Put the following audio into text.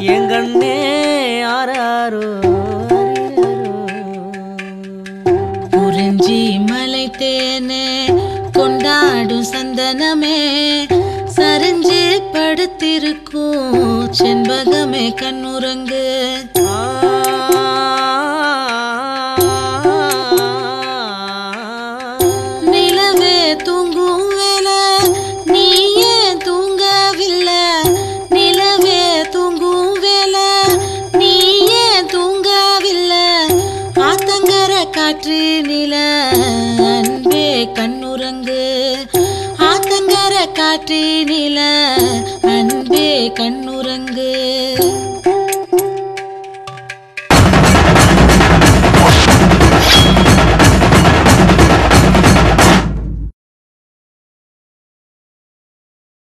எங்கண்ணே ஆராரோ குறிஞ்சி மலை தேனே கொண்டாடும் சந்தனமே சரிஞ்சு படுத்திருக்கும் செண்பகமே கண்ணுறங்கு நிலவே தூங்கும் வேலை நீ ஏன் தூங்கவில்லை நிலவே தூங்கும் வேலை நீ ஏன் தூங்கவில்லை ஆத்தங்கர காற்று நில அன்பே கண்ணுறங்கு ஆத்தங்கர காற்று நில அன்பே கண்ணுறங்கு